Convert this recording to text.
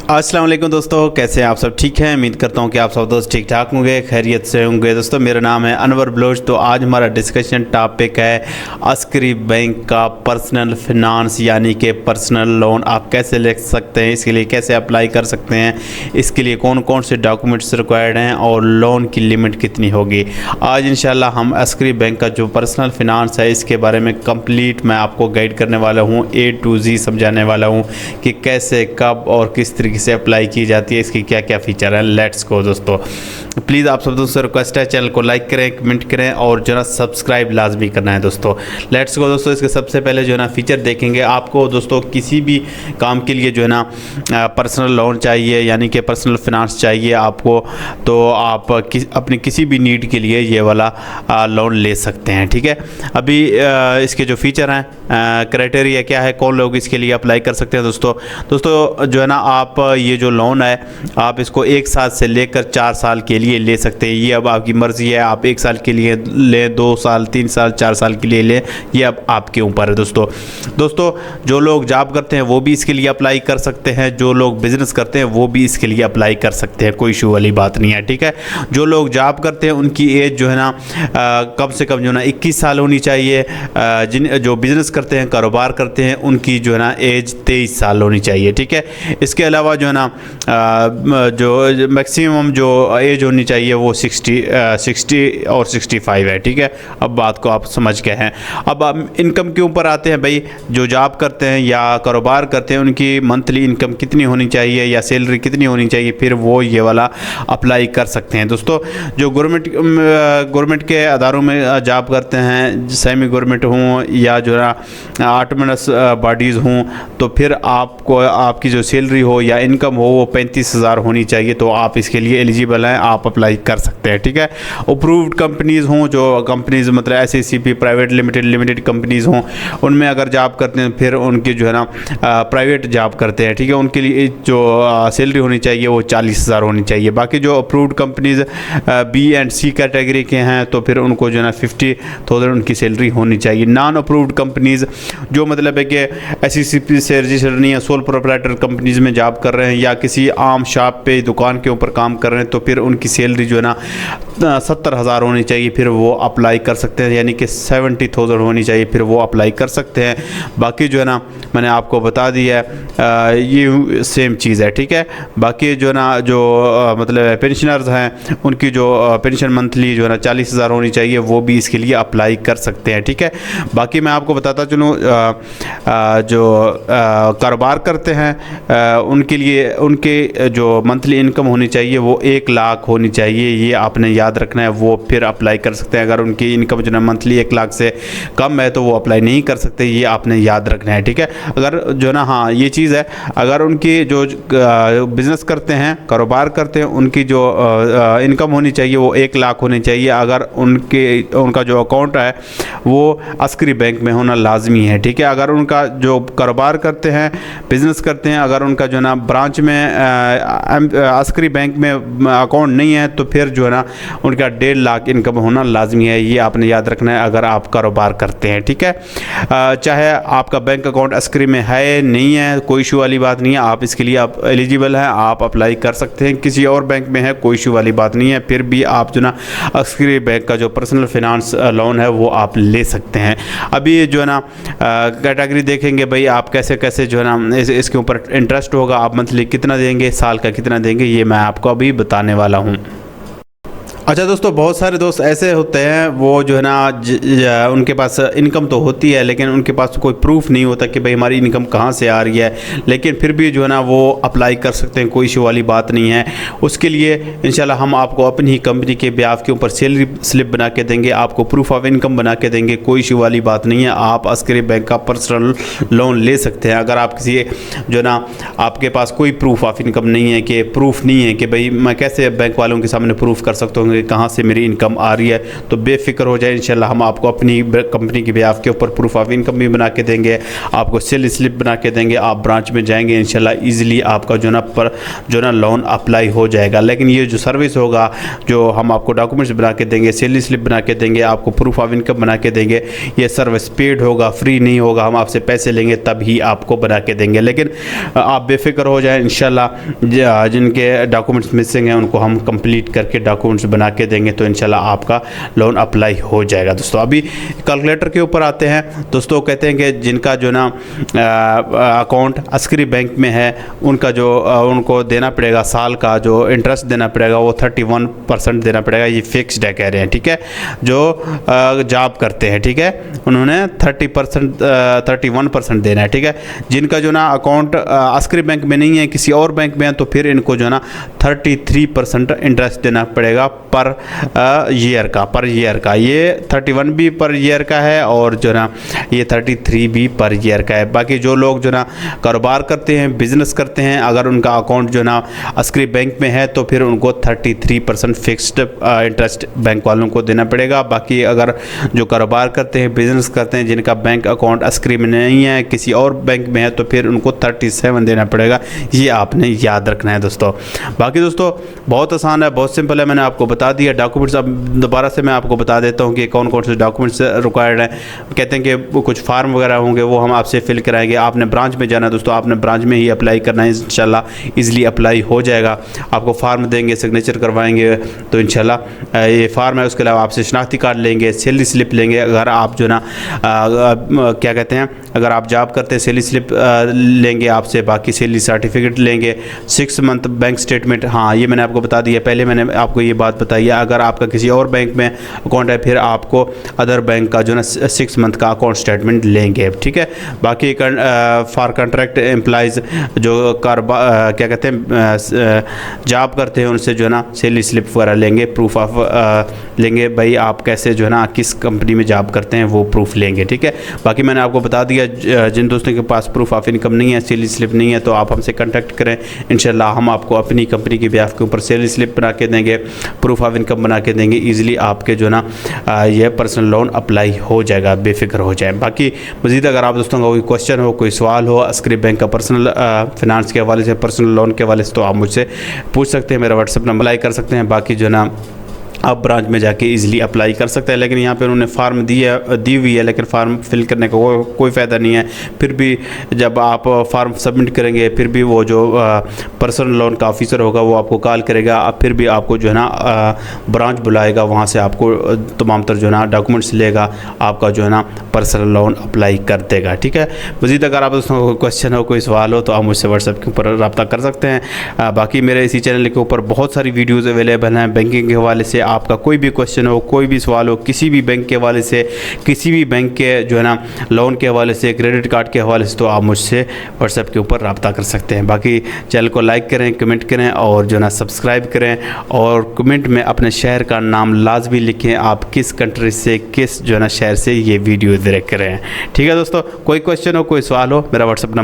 अस्सलाम वालेकुम दोस्तों, कैसे हैं आप सब? ठीक हैं। उम्मीद करता हूं कि आप सब दोस्त ठीक ठाक होंगे, खैरियत से होंगे। दोस्तों मेरा नाम है अनवर बलोच। तो आज हमारा डिस्कशन टॉपिक है अस्करी बैंक का पर्सनल फिनांस यानी कि पर्सनल लोन आप कैसे ले सकते हैं, इसके लिए कैसे अप्लाई कर सकते हैं, इसके लिए कौन कौन से डॉक्यूमेंट्स रिक्वायर्ड हैं और लोन की लिमिट कितनी होगी। आज इंशाल्लाह हम अस्करी बैंक का जो पर्सनल फिनांस है इसके बारे में कंप्लीट मैं आपको गाइड करने वाला हूँ, A to Z समझाने वाला हूँ कि कैसे, कब और किस तरीके से अप्लाई की जाती है, इसकी क्या क्या फीचर है। लेट्स गो दोस्तों। प्लीज़ आप सब दोस्तों रिक्वेस्ट है, चैनल को लाइक करें, कमेंट करें और जो है सब्सक्राइब लाजमी करना है दोस्तों। लेट्स गो दोस्तों। इसके सबसे पहले जो है ना फीचर देखेंगे। आपको दोस्तों किसी भी काम के लिए जो है ना पर्सनल लोन चाहिए यानी कि पर्सनल फिनांस चाहिए आपको, तो आप अपनी किसी भी नीड के लिए ये वाला लोन ले सकते हैं। ठीक है। अभी इसके जो फीचर हैं, क्राइटेरिया क्या है, कौन लोग इसके लिए अप्लाई कर सकते हैं दोस्तों जो है ना आप ये जो लोन है आप इसको 1 साल से लेकर 4 साल के लिए ले सकते हैं। ये अब आपकी मर्ज़ी है, आप 1 साल के लिए लें, 2 साल, 3 साल, 4 साल के लिए लें, ये अब आपके ऊपर है दोस्तों। जो लोग जॉब करते हैं वो भी इसके लिए अप्लाई कर सकते हैं, जो लोग बिज़नेस करते हैं वो भी इसके लिए अप्लाई कर सकते हैं, कोई इशू वाली बात नहीं है। ठीक है। जो लोग जॉब करते हैं उनकी एज जो है ना कम से कम जो है ना 21 साल होनी चाहिए। जो बिज़नेस करते हैं, कारोबार करते हैं, उनकी जो है ना एज 23 साल होनी चाहिए। ठीक है। इसके अलावा जो है ना जो मैक्सिमम जो एज होनी चाहिए वो 60 और 65 है। ठीक है। अब बात को आप समझ गए हैं। अब इनकम के ऊपर आते हैं भाई। जो जॉब करते हैं या कारोबार करते हैं उनकी मंथली इनकम कितनी होनी चाहिए या सैलरी कितनी होनी चाहिए, फिर वो ये वाला अप्लाई कर सकते हैं दोस्तों। जो गवर्नमेंट के अदारों में जॉब करते हैं, सेमी गवर्नमेंट हों या जो है ऑटोनमस बॉडीज़ हों, तो फिर आपको आपकी जो सैलरी हो या इनकम हो वो 35,000 होनी चाहिए, तो आप इसके लिए एलिजिबल हैं, आप अप्लाई कर सकते हैं। ठीक है। अप्रूव्ड कंपनीज़ हों, जो कंपनीज़ मतलब SACP प्राइवेट लिमिटेड कंपनीज़ हों, उनमें अगर जॉब करते हैं फिर उनकी जो है ना प्राइवेट जॉब करते हैं, ठीक है, उनके लिए जो सैलरी होनी चाहिए वो 40,000 होनी चाहिए। बाकी जो approved companies B and C category के हैं तो फिर उनको जो है ना 50,000 उनकी सैलरी होनी चाहिए। नॉन अप्रूव्ड कंपनीज़ जो मतलब है कि SACP से रजिस्टर नहीं है, सोल प्रोप्राइटर कंपनीज़ में जॉब कर रहे हैं या किसी आम शॉप पे दुकान के ऊपर काम कर रहे हैं, तो फिर उनकी सैलरी जो है ना 70,000 होनी चाहिए, फिर वो अप्लाई कर सकते हैं, यानी कि 70,000 होनी चाहिए, फिर वो अप्लाई कर सकते हैं। बाकी जो है ना मैंने आपको बता दिया है, ये सेम चीज़ है। ठीक है। बाकी जो है ना जो मतलब पेंशनर्स हैं उनकी जो पेंशन मंथली जो है ना 40,000 होनी चाहिए, वो भी इसके लिए अप्लाई कर सकते हैं। ठीक है। बाकी मैं आपको बताता चलूँ जो कारोबार करते हैं उनके लिए उनके जो मंथली इनकम होनी चाहिए वो 1 लाख होनी चाहिए, ये आपने याद रखना है, वो फिर अप्लाई कर सकते हैं। अगर उनकी इनकम जो है मंथली 1 लाख से कम है तो वो अप्लाई नहीं कर सकते, ये आपने याद रखना है। ठीक है। अगर जो है ना हाँ ये चीज़ है, अगर उनकी जो बिज़नेस करते हैं, कारोबार करते हैं, उनकी जो इनकम होनी चाहिए वो 1 लाख होनी चाहिए। अगर उनका जो अकाउंट है वो अस्करी बैंक में होना लाजमी है। ठीक है। अगर उनका जो कारोबार करते हैं, बिज़नेस करते हैं, अगर उनका जो है ना ब्रांच में अस्करी बैंक में अकाउंट नहीं है तो फिर जो है ना उनका 1.5 लाख इनकम होना लाजमी है, ये आपने याद रखना है अगर आप कारोबार करते हैं। ठीक है। चाहे आपका बैंक अकाउंट अस्करी में है नहीं है, कोई इशू वाली बात नहीं है, आप इसके लिए आप एलिजिबल हैं, आप अप्लाई कर सकते हैं। किसी और बैंक में है, कोई इशू वाली बात नहीं है, फिर भी आप जो ना अस्करी बैंक का जो पर्सनल फिनांस लोन है वो आप ले सकते हैं। अभी जो है ना कैटेगरी देखेंगे भाई, आप कैसे कैसे जो है ना इसके ऊपर इंटरेस्ट होगा, आप मंथली कितना देंगे, साल का कितना देंगे, ये मैं आपको अभी बताने वाला हूँ। अच्छा दोस्तों, बहुत सारे दोस्त ऐसे होते हैं वो जो है ना उनके पास इनकम तो होती है लेकिन उनके पास कोई प्रूफ नहीं होता कि भाई हमारी इनकम कहाँ से आ रही है, लेकिन फिर भी जो है ना वो अप्लाई कर सकते हैं, कोई इशू वाली बात नहीं है। उसके लिए इंशाल्लाह हम आपको अपनी ही कंपनी के ब्याज के ऊपर सैलरी स्लिप बना के देंगे, आपको प्रूफ ऑफ इनकम बना के देंगे, कोई इशू वाली बात नहीं है। आप अस्करी बैंक का पर्सनल लोन ले सकते हैं। अगर आप किसी जो है ना आपके पास कोई प्रूफ ऑफ इनकम नहीं है, कि प्रूफ नहीं है कि भाई मैं कैसे बैंक वालों के सामने प्रूफ कर सकता हूँ होंगे कहाँ से मेरी इनकम आ रही है, तो बेफिक्र हो जाए, इंशाल्लाह हम आपको अपनी कंपनी के बिहाफ के ऊपर प्रूफ ऑफ इनकम भी बना के देंगे, आपको सेल स्लिप बना के देंगे। आप ब्रांच में जाएंगे इंशाल्लाह ईजिली आपका जो ना लोन अप्लाई हो जाएगा। लेकिन ये जो सर्विस होगा, जो हम आपको डॉक्यूमेंट्स बना के देंगे, सेल स्लिप बना के देंगे, आपको प्रूफ ऑफ इनकम बना के देंगे, ये सर्विस पेड होगा, फ्री नहीं होगा। हम आपसे पैसे लेंगे तब ही आपको बना के देंगे। लेकिन आप बेफिक्र हो जाएं, इंशाल्लाह जिनके डॉक्यूमेंट्स मिसिंग हैं उनको हम कंप्लीट करके डॉक्यूमेंट्स बना के देंगे, तो इंशाल्लाह आपका लोन अप्लाई हो जाएगा। दोस्तों अभी कैलकुलेटर के ऊपर आते हैं। दोस्तों कहते हैं कि जिनका जो ना अकाउंट अस्करी बैंक में है, उनका जो उनको देना पड़ेगा साल का जो इंटरेस्ट देना पड़ेगा वो 31% देना पड़ेगा। ये फिक्स्ड है कह रहे हैं, ठीक है। जो जॉब करते हैं, ठीक है, उन्होंने 31% देना है, ठीक है। जिनका जो ना अकाउंट अस्करी बैंक में नहीं है, किसी और बैंक में है, तो फिर इनको जो ना 33% इंटरेस्ट देना पड़ेगा पर ईयर का। ये 31 भी पर ईयर का है और जो ना ये 33 भी पर ईयर का है। बाकी जो लोग जो ना कारोबार करते हैं, बिजनेस करते हैं, अगर उनका अकाउंट जो ना अस्करी बैंक में है तो फिर उनको 33% फिक्स्ड इंटरेस्ट बैंक वालों को देना पड़ेगा। बाकी अगर जो कारोबार करते हैं, बिजनेस करते हैं, जिनका बैंक अकाउंट अस्करी में नहीं है, किसी और बैंक में है, तो फिर उनको 37 देना पड़ेगा। ये आपने याद रखना है दोस्तों। बाकी दोस्तों बहुत आसान है, बहुत सिंपल है, मैंने आपको बता दिया। डॉक्यूमेंट्स अब दोबारा से मैं आपको बता देता हूँ कि कौन कौन से डॉक्यूमेंट्स रिक्वायर्ड हैं। कहते हैं कि कुछ फार्म वगैरह होंगे, वो हम आपसे फिल कराएंगे। आपने ब्रांच में जाना है दोस्तों, आपने ब्रांच में ही अप्लाई करना है, इंशाल्लाह ईजिली अप्लाई हो जाएगा। आपको फार्म देंगे, सिग्नेचर करवाएंगे, तो इंशाल्लाह ये फार्म है। उसके अलावा आपसे शनाख्ती कार्ड लेंगे, सैलरी स्लिप लेंगे। अगर आप जो ना क्या कहते हैं, अगर आप जॉब करते हैं सैलरी स्लिप लेंगे आपसे, बाकी सैलरी सर्टिफिकेट लेंगे, 6 मंथ बैंक स्टेटमेंट। हाँ, ये मैंने आपको बता दिया, पहले मैंने आपको ये बात बताई है। अगर आपका किसी और बैंक में अकाउंट है, फिर आपको अदर बैंक का जो ना 6 मंथ का अकाउंट स्टेटमेंट लेंगे, ठीक है। बाकी फॉर कॉन्ट्रैक्ट एम्प्लॉइज़ जो क्या कहते हैं जॉब करते हैं, उनसे जो है ना सैलरी स्लिप वगैरह लेंगे, प्रूफ ऑफ लेंगे, भाई आप कैसे जो है ना किस कंपनी में जॉब करते हैं, वो प्रूफ लेंगे, ठीक है। बाकी मैंने आपको बता दिया, जिन दोस्तों के पास प्रूफ ऑफ इनकम नहीं है, सैलरी स्लिप नहीं है, तो आप हमसे कांटेक्ट करें, इंशाल्लाह हम आपको अपनी कंपनी के बिहाफ के ऊपर सैलरी स्लिप बना के देंगे, प्रूफ ऑफ इनकम बना के देंगे। ईजिली आपके जो ना ये पर्सनल लोन अप्लाई हो जाएगा, बेफिक्र हो जाए। बाकी मज़ीद अगर आप दोस्तों का कोई क्वेश्चन हो, कोई सवाल हो अस्करी बैंक का पर्सनल फिनांस के हवाले से, पर्सनल लोन के हवाले से, तो आप मुझसे पूछ सकते हैं। मेरा व्हाट्सएप नंबर अप्लाई कर सकते हैं। बाकी जो ना आप ब्रांच में जाके इजीली अप्लाई कर सकते हैं। लेकिन यहाँ पे उन्होंने फार्म दी हुई है, लेकिन फार्म फिल करने का कोई फ़ायदा नहीं है। फिर भी जब आप फार्म सबमिट करेंगे, फिर भी वो जो पर्सनल लोन का ऑफिसर होगा वो आपको कॉल करेगा, अब फिर भी आपको जो है ना ब्रांच बुलाएगा, वहाँ से आपको तमाम तर जो है ना डॉक्यूमेंट्स लेगा, आपका जो है ना पर्सनल लोन अप्लाई कर देगा, ठीक है। मज़ीद अगर आप दोस्तों कोई क्वेश्चन हो, कोई सवाल हो, तो आप मुझसे व्हाट्सएप के ऊपर रब्ता कर सकते हैं। बाकी मेरे इसी चैनल के ऊपर बहुत सारी वीडियोज़ अवेलेबल हैं बैंकिंग के हवाले से। आपका कोई भी क्वेश्चन हो, कोई भी सवाल हो, किसी भी बैंक के हवाले से, किसी भी बैंक के जो है ना लोन के हवाले से, क्रेडिट कार्ड के हवाले से, तो आप मुझसे व्हाट्सएप के ऊपर रब्ता कर सकते हैं। बाकी चैनल को लाइक करें, कमेंट करें और जो है ना सब्सक्राइब करें, और कमेंट में अपने शहर का नाम लाजमी लिखें, आप किस कंट्री से, किस जो है ना शहर से ये वीडियो देख रहे हैं, ठीक है दोस्तों। कोई क्वेश्चन हो, कोई सवाल हो, मेरा व्हाट्सएप नंबर